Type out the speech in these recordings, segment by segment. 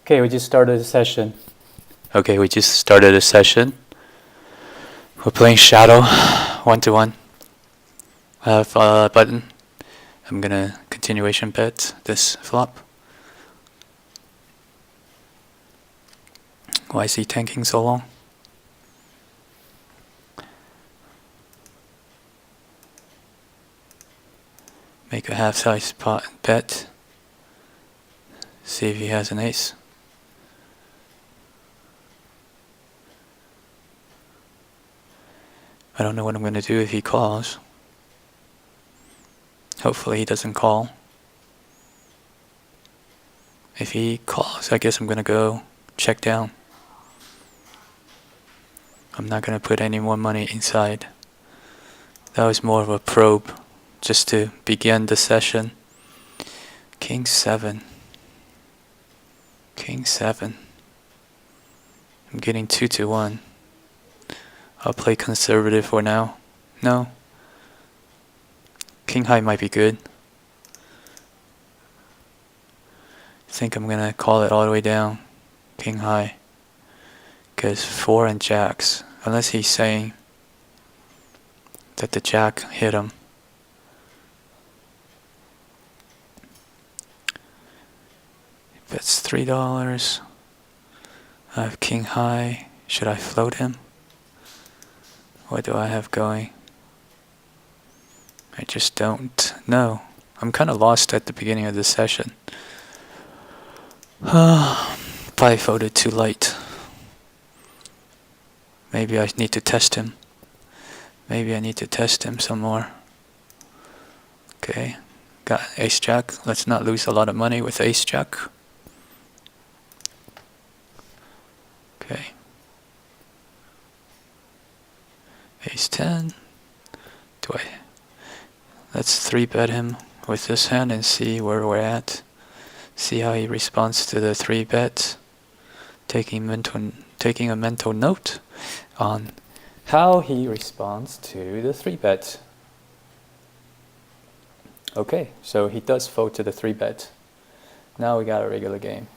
Okay, we just started a session. We're playing Shadow 1-to-1. I have a button. I'm gonna continuation bet this flop. Why is he tanking so long? Make a half-size pot bet. See if he has an ace. I don't know what I'm gonna do if he calls. Hopefully he doesn't call. If he calls, I guess I'm gonna go check down. I'm not gonna put any more money inside. That was more of a probe, just to begin the session. King 7. King 7. I'm getting 2-1. I'll play conservative for now. No. King high might be good. I think I'm gonna call it all the way down. King high. Because 4 and jacks. Unless he's saying that the jack hit him. That's $3. I have king high. Should I float him? What do I have going? I just don't know. I'm kind of lost at the beginning of this session. Probably folded too late. Maybe I need to test him. Maybe I need to test him some more. Okay, got ace jack. Let's not lose a lot of money with ace jack. Okay. Ace 10. Let's 3-bet him with this hand and see where we're at. See how he responds to the 3-bet. Taking a mental note on how he responds to the 3-bet. Okay, so he does fold to the 3-bet. Now we got a regular game.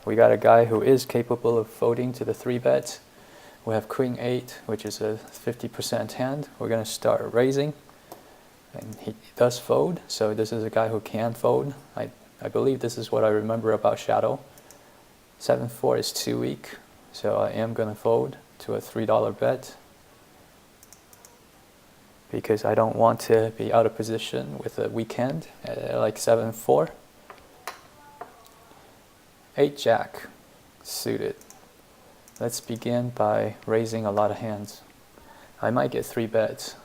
We got a guy who is capable of folding to the 3-bet. We have Queen 8, which is a 50% hand. We're going to start raising. And he does fold, so this is a guy who can fold. I believe this is what I remember about Shadow. 7-4 is too weak, so I am going to fold to a $3 bet. Because I don't want to be out of position with a weak hand, like 7-4. 8 jack, suited. Let's begin by raising a lot of hands. I might get 3 bets.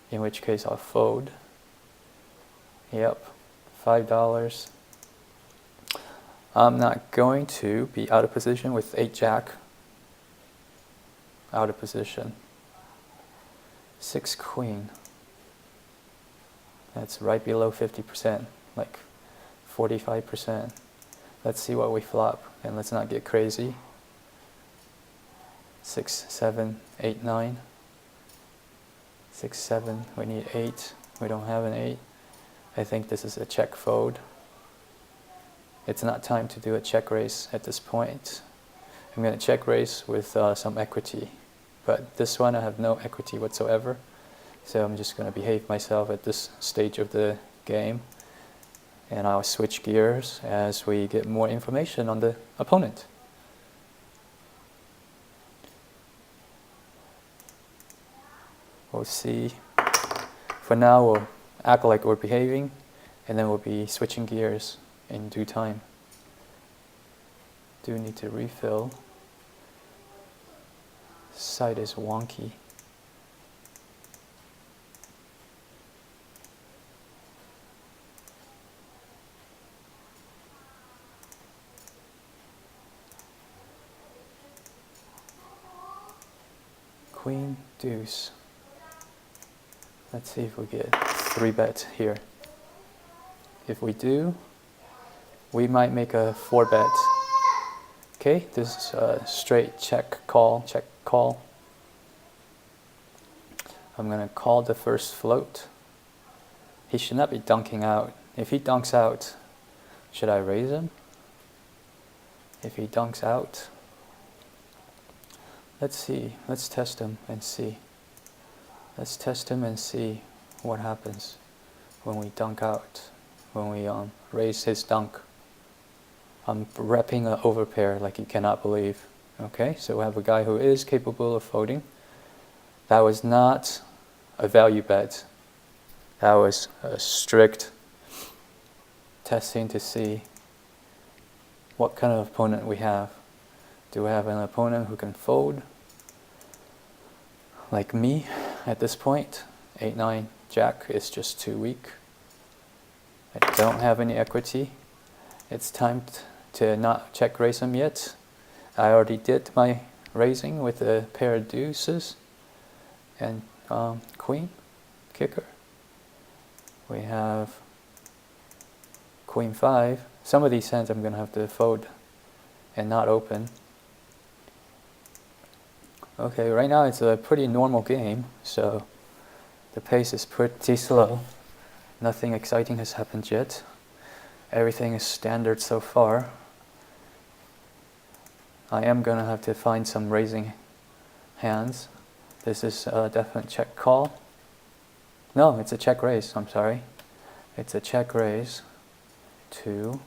In which case I'll fold. Yep, $5. I'm not going to be out of position with 8 jack. Out of position. 6 queen. That's right below 50%, like 45%. Let's see what we flop, and let's not get crazy. 6, 7, 8, 9. 6, 7, we need 8. We don't have an 8. I think this is a check fold. It's not time to do a check raise at this point. I'm going to check raise with some equity. But this one I have no equity whatsoever. So I'm just going to behave myself at this stage of the game. And I'll switch gears as we get more information on the opponent. We'll see. For now, we'll act like we're behaving, and then we'll be switching gears in due time. Do need to refill. Side is wonky. Queen, deuce. Let's see if we get 3-bet here. If we do, we might make a 4-bet. Okay, this is a straight check call, check call. I'm going to call the first float. He should not be dunking out. If he dunks out, should I raise him? if he dunks out. Let's see, let's test him and see. Let's test him and see what happens when we dunk out, when we raise his dunk. I'm repping an overpair like you cannot believe. Okay, so we have a guy who is capable of folding. That was not a value bet. That was a strict testing to see what kind of opponent we have. Do we have an opponent who can fold? Like me at this point, 8-9 Jack is just too weak. I don't have any equity. It's time to not check raise him yet. I already did my raising with a pair of deuces and queen, kicker. We have queen 5. Some of these hands I'm going to have to fold and not open. Okay, right now it's a pretty normal game, so the pace is pretty slow. Nothing exciting has happened yet. Everything is standard so far. I am going to have to find some raising hands. This is a definite check call. No, it's a check raise, I'm sorry. It's a check raise to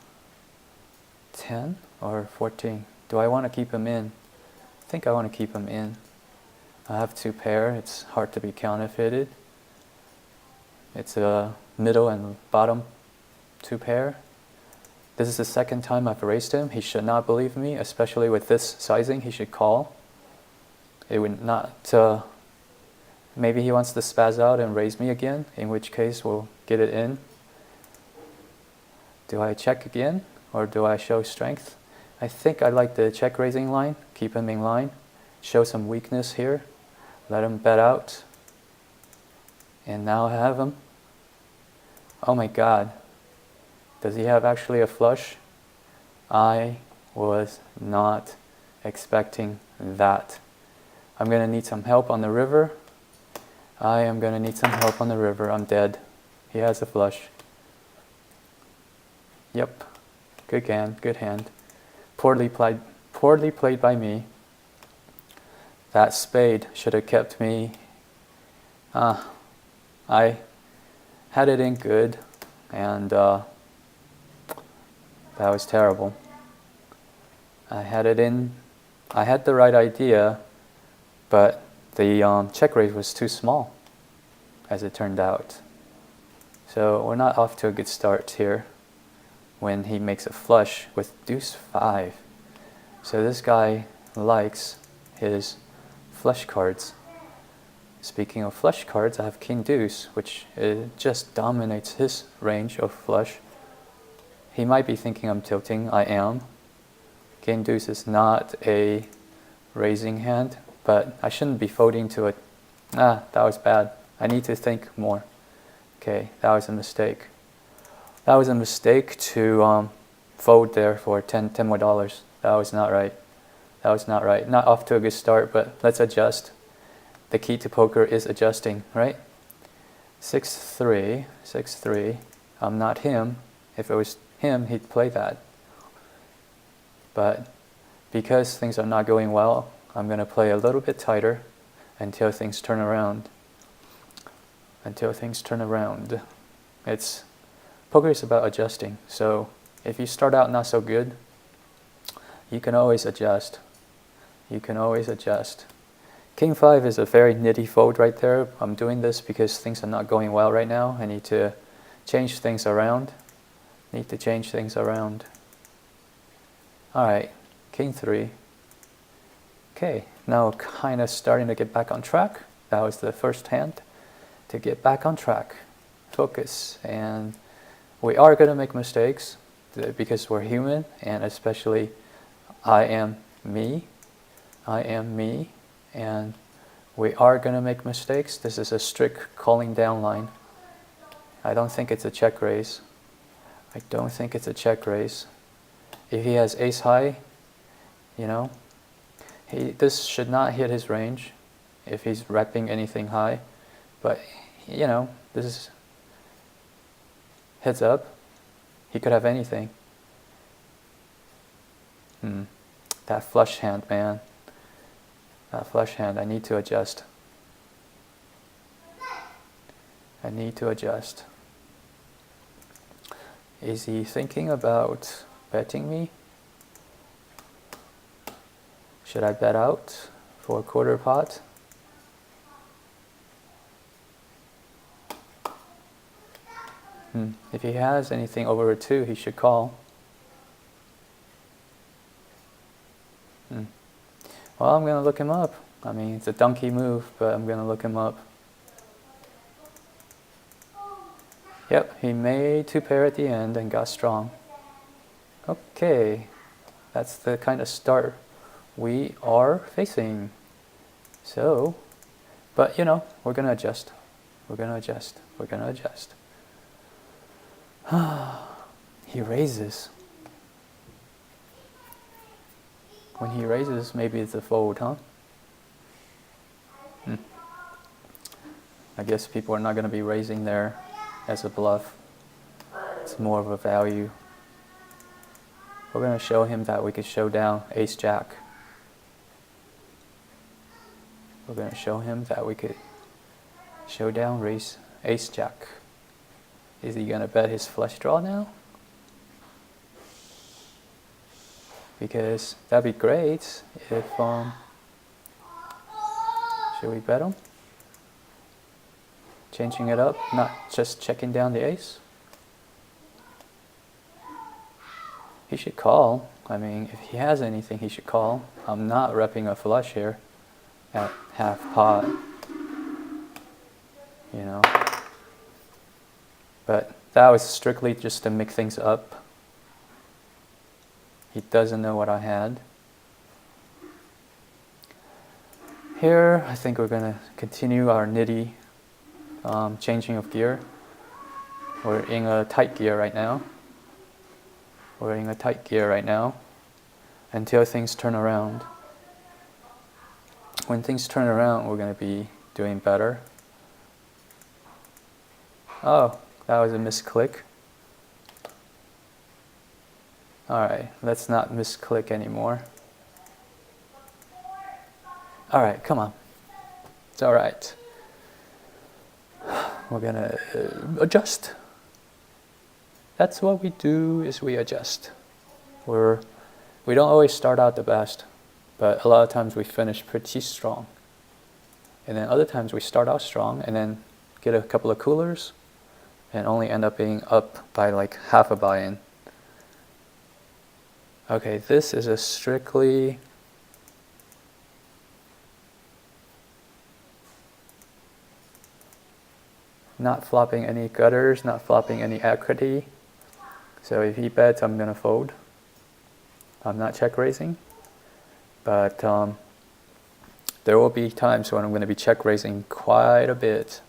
10 or 14. Do I want to keep him in? I think I want to keep him in. I have 2 pair. It's hard to be counterfeited. It's a middle and bottom 2 pair. This is the second time I've raised him. He should not believe me, especially with this sizing. He should call. It would not. Maybe he wants to spaz out and raise me again, in which case we'll get it in. Do I check again, or do I show strength? I think I like the check raising line. Keep him in line. Show some weakness here. Let him bet out. And now I have him. Oh my God. Does he have actually a flush? I was not expecting that. I'm going to need some help on the river. I am going to need some help on the river. I'm dead. He has a flush. Yep. Good hand. Good hand. Poorly played by me. That spade should have kept me. I had it in good, and that was terrible. I had it in. I had the right idea, but the check raise was too small, as it turned out. So we're not off to a good start here when he makes a flush with deuce 5. So this guy likes his flush cards. Speaking of flush cards, I have king deuce, which just dominates his range of flush. He might be thinking I'm tilting. I am. King deuce is not a raising hand, but I shouldn't be folding to it. That was bad. I need to think more. Okay, that was a mistake. That was a mistake to fold there for $10 more. That was not right. That was not right. Not off to a good start, but let's adjust. The key to poker is adjusting, right? 6-3, 6-3. I'm not him. If it was him, he'd play that. But because things are not going well, I'm going to play a little bit tighter until things turn around. Until things turn around. Poker is about adjusting. So if you start out not so good, you can always adjust. You can always adjust. King 5 is a very nitty fold right there. I'm doing this because things are not going well right now. I need to change things around. Need to change things around. Alright, King 3. Okay, now kind of starting to get back on track. That was the first hand to get back on track. Focus. And we are going to make mistakes because we're human, and especially I am me. I am me. And we are going to make mistakes. This is a strict calling down line. I don't think it's a check raise. I don't think it's a check raise. If he has ace high, this should not hit his range if he's repping anything high. But, this is heads up. He could have anything. That flush hand, man. That flush hand, I need to adjust. I need to adjust. Is he thinking about betting me? Should I bet out for a quarter pot? If he has anything over a 2, he should call. Well, I'm going to look him up. I mean, it's a donkey move, but I'm going to look him up. Yep, he made 2 pair at the end and got strong. Okay, that's the kind of start we are facing. So, but you know, we're going to adjust. We're going to adjust. We're going to adjust. He raises. When he raises, maybe it's a fold, huh? I guess people are not going to be raising there as a bluff. It's more of a value. We're going to show him that we could show down ace-jack. We're going to show him that we could show down raise ace-jack. Is he going to bet his flush draw now? Because that'd be great if, should we bet him? Changing it up, not just checking down the ace. He should call. I mean, if he has anything, he should call. I'm not repping a flush here at half pot, you know. But that was strictly just to make things up. He doesn't know what I had. Here, I think we're going to continue our nitty changing of gear. We're in a tight gear right now. We're in a tight gear right now until things turn around. When things turn around, we're going to be doing better. Oh, that was a misclick. Alright, let's not misclick anymore. Alright, come on. It's alright. We're going to adjust. That's what we do, is we adjust. We don't always start out the best, but a lot of times we finish pretty strong. And then other times we start out strong and then get a couple of coolers and only end up being up by like half a buy-in. Okay, this is a strictly not flopping any gutters, not flopping any equity. So if he bets, I'm going to fold. I'm not check raising, but there will be times when I'm going to be check raising quite a bit.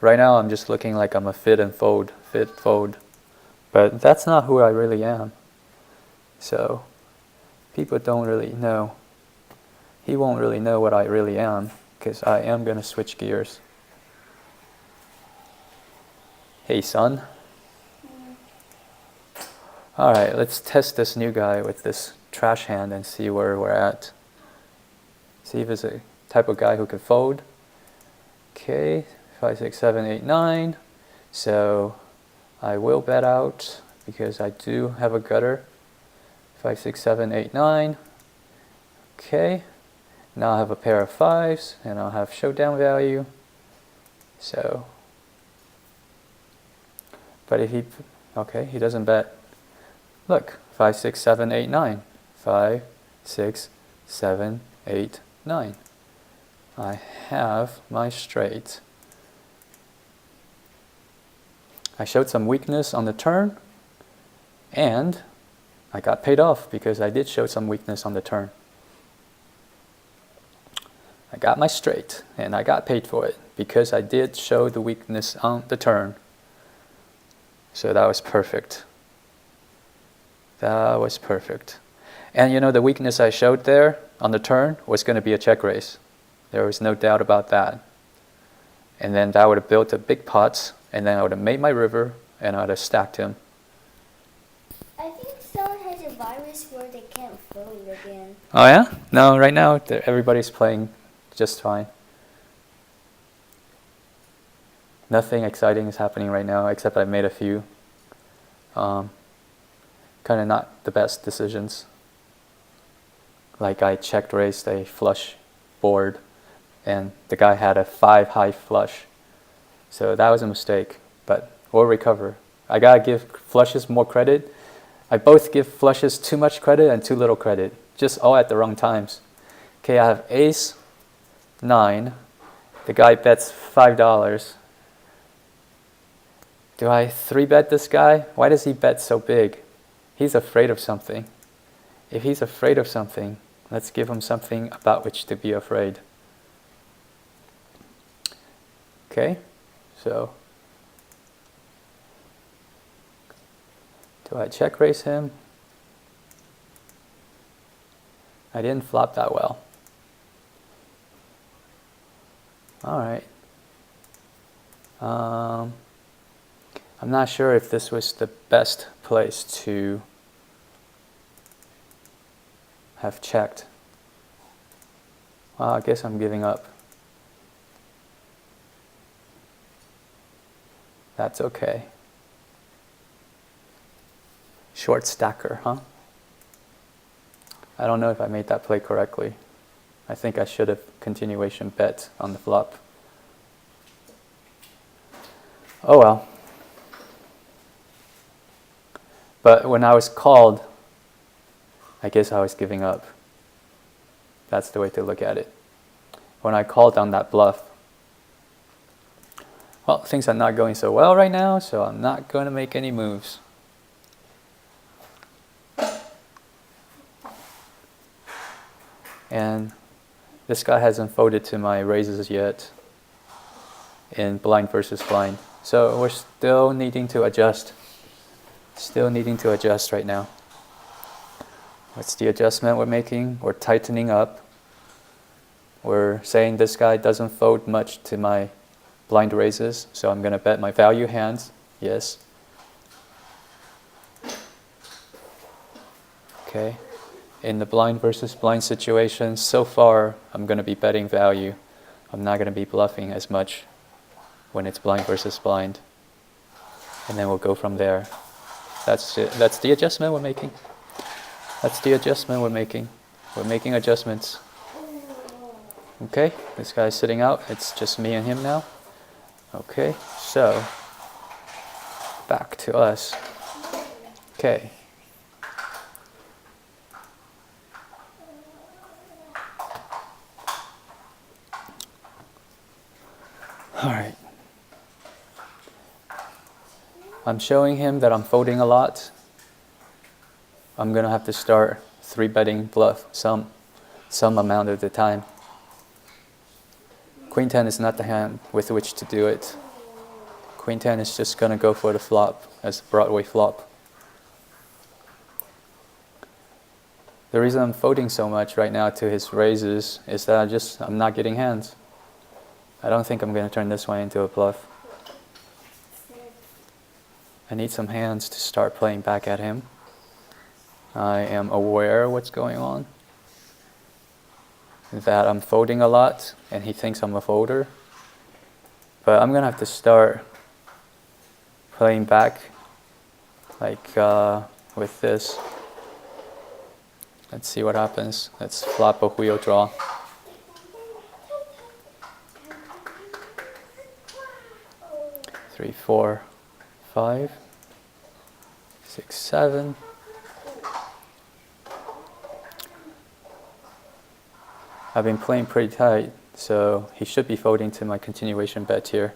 Right now I'm just looking like I'm a fit and fold, but that's not who I really am. So people don't really know. He won't really know what I really am, because I am going to switch gears. Hey son. Alright, let's test this new guy with this trash hand and see where we're at. See if it's a type of guy who can fold. Okay, 5, 6, 7, 8, 9. So I will bet out because I do have a gutter. 5, 6, 7, 8, 9. Okay, now I have a pair of 5s and I'll have showdown value. So, but if he, okay, he doesn't bet. Look, 5, 6, 7, 8, 9. 5, 6, 7, 8, 9. I have my straight. I showed some weakness on the turn, and I got paid off because I did show some weakness on the turn. I got my straight, and I got paid for it because I did show the weakness on the turn. So that was perfect. That was perfect. And you know, the weakness I showed there on the turn was going to be a check raise. There was no doubt about that. And then that would have built a big pot, and then I would have made my river, and I would have stacked him. I think someone has a virus Oh yeah? No, right now everybody's playing just fine. Nothing exciting is happening right now, except I made a few kind of not the best decisions. Like I checked raised a flush board, and the guy had a 5 high flush. So that was a mistake, but we'll recover. I gotta give flushes more credit. I both give flushes too much credit and too little credit, just all at the wrong times. Okay, I have ace 9. The guy bets $5. Do I 3-bet this guy? Why does he bet so big? He's afraid of something. If he's afraid of something, let's give him something about which to be afraid. Okay, so do I check raise him? I didn't flop that well. All right. I'm not sure if this was the best place to have checked. Well, I guess I'm giving up. That's okay. Short stacker, huh? I don't know if I made that play correctly. I think I should have continuation bet on the flop. Oh well. But when I was called, I guess I was giving up. That's the way to look at it. When I called on that bluff, well, things are not going so well right now, so I'm not going to make any moves. And this guy hasn't folded to my raises yet in blind versus blind. So we're still needing to adjust. Still needing to adjust right now. What's the adjustment we're making? We're tightening up. We're saying this guy doesn't fold much to my blind raises, so I'm going to bet my value hands. Yes. Okay. In the blind versus blind situation, so far I'm going to be betting value. I'm not going to be bluffing as much when it's blind versus blind. And then we'll go from there. That's it. That's the adjustment we're making. That's the adjustment we're making. We're making adjustments. Okay, this guy's sitting out. It's just me and him now. Okay, so back to us. Okay. All right. I'm showing him that I'm folding a lot. I'm going to have to start 3-betting bluff some amount of the time. Queen 10 is not the hand with which to do it. Queen 10 is just going to go for the flop as a Broadway flop. The reason I'm folding so much right now to his raises is that I'm not getting hands. I don't think I'm going to turn this one into a bluff. I need some hands to start playing back at him. I am aware of what's going on. That I'm folding a lot and he thinks I'm a folder. But I'm going to have to start playing back like with this. Let's see what happens. Let's flop a wheel draw. Three, 4, 5, 6, 7. I've been playing pretty tight, so he should be folding to my continuation bet here.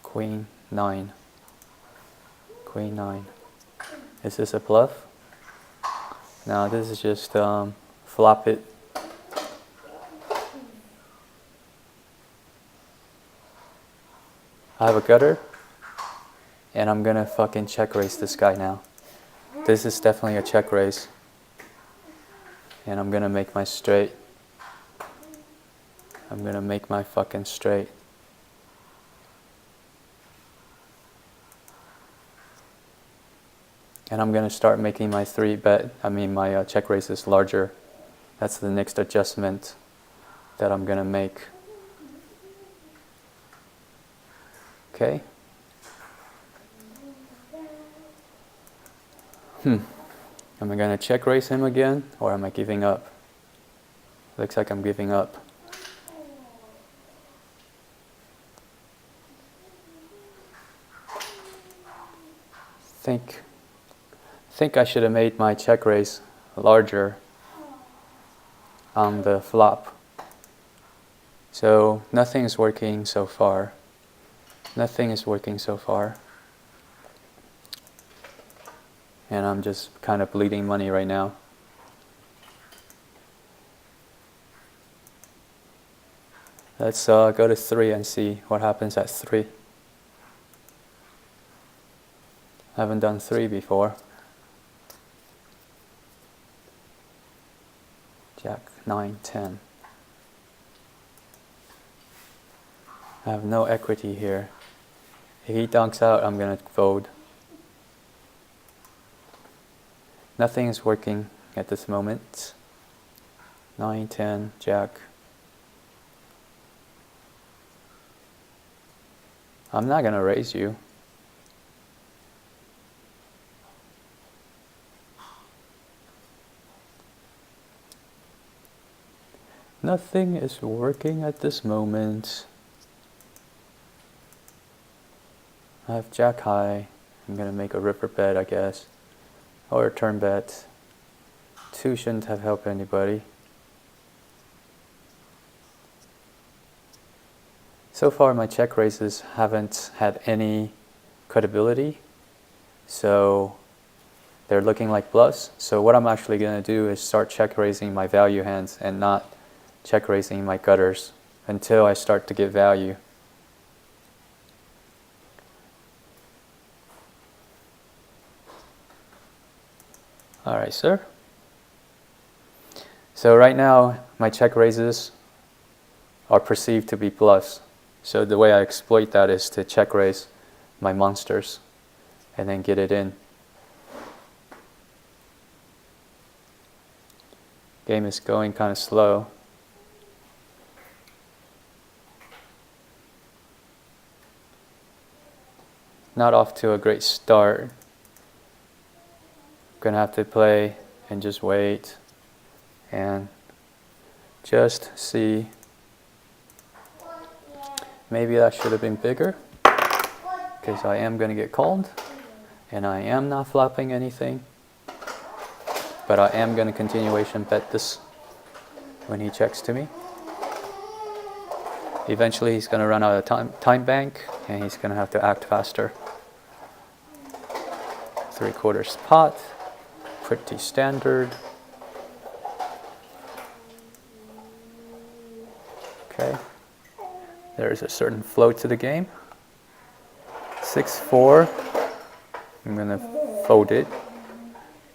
Queen 9. Queen 9. Is this a bluff? No, this is just flop it. I have a gutter, and I'm gonna fucking check raise this guy now. This is definitely a check raise. And I'm gonna make my straight. I'm gonna make my fucking straight. And I'm going to start making my my check raises larger. That's the next adjustment that I'm going to make. Okay. Am I going to check raise him again, or am I giving up? Looks like I'm giving up. Think I should have made my check raise larger on the flop. So nothing is working so far. Nothing is working so far. And I'm just kind of bleeding money right now. Let's go to 3 and see what happens at 3. I haven't done 3 before. Jack, 9, 10. I have no equity here. If he donks out, I'm going to fold. Nothing is working at this moment. 9, 10, Jack. I'm not going to raise you. Nothing is working at this moment. I have Jack high. I'm going to make a river bet, I guess. Or a turn bet. 2 shouldn't have helped anybody. So far my check raises haven't had any credibility. So they're looking like bluffs. So what I'm actually going to do is start check raising my value hands and not check raising my gutters until I start to get value. All right, sir. So right now, my check raises are perceived to be bluffs. So the way I exploit that is to check raise my monsters and then get it in. Game is going kind of slow. Not off to a great start. Gonna have to play and just wait and just see. Maybe that should have been bigger because I am gonna get called and I am not flopping anything, but I am gonna continuation bet this when he checks to me. Eventually he's gonna run out of time bank and he's gonna have to act faster. 3/4 pot. Pretty standard. Okay. There's a certain flow to the game. 6-4. I'm going to fold it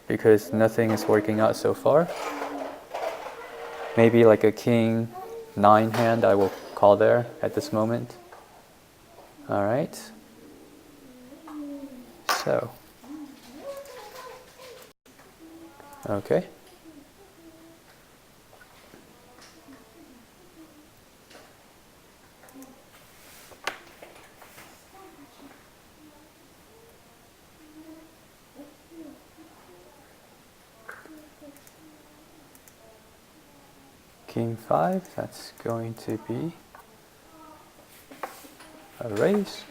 because nothing is working out so far. Maybe like a king 9 hand I will call there at this moment. All right. So. Okay. King 5, that's going to be a raise.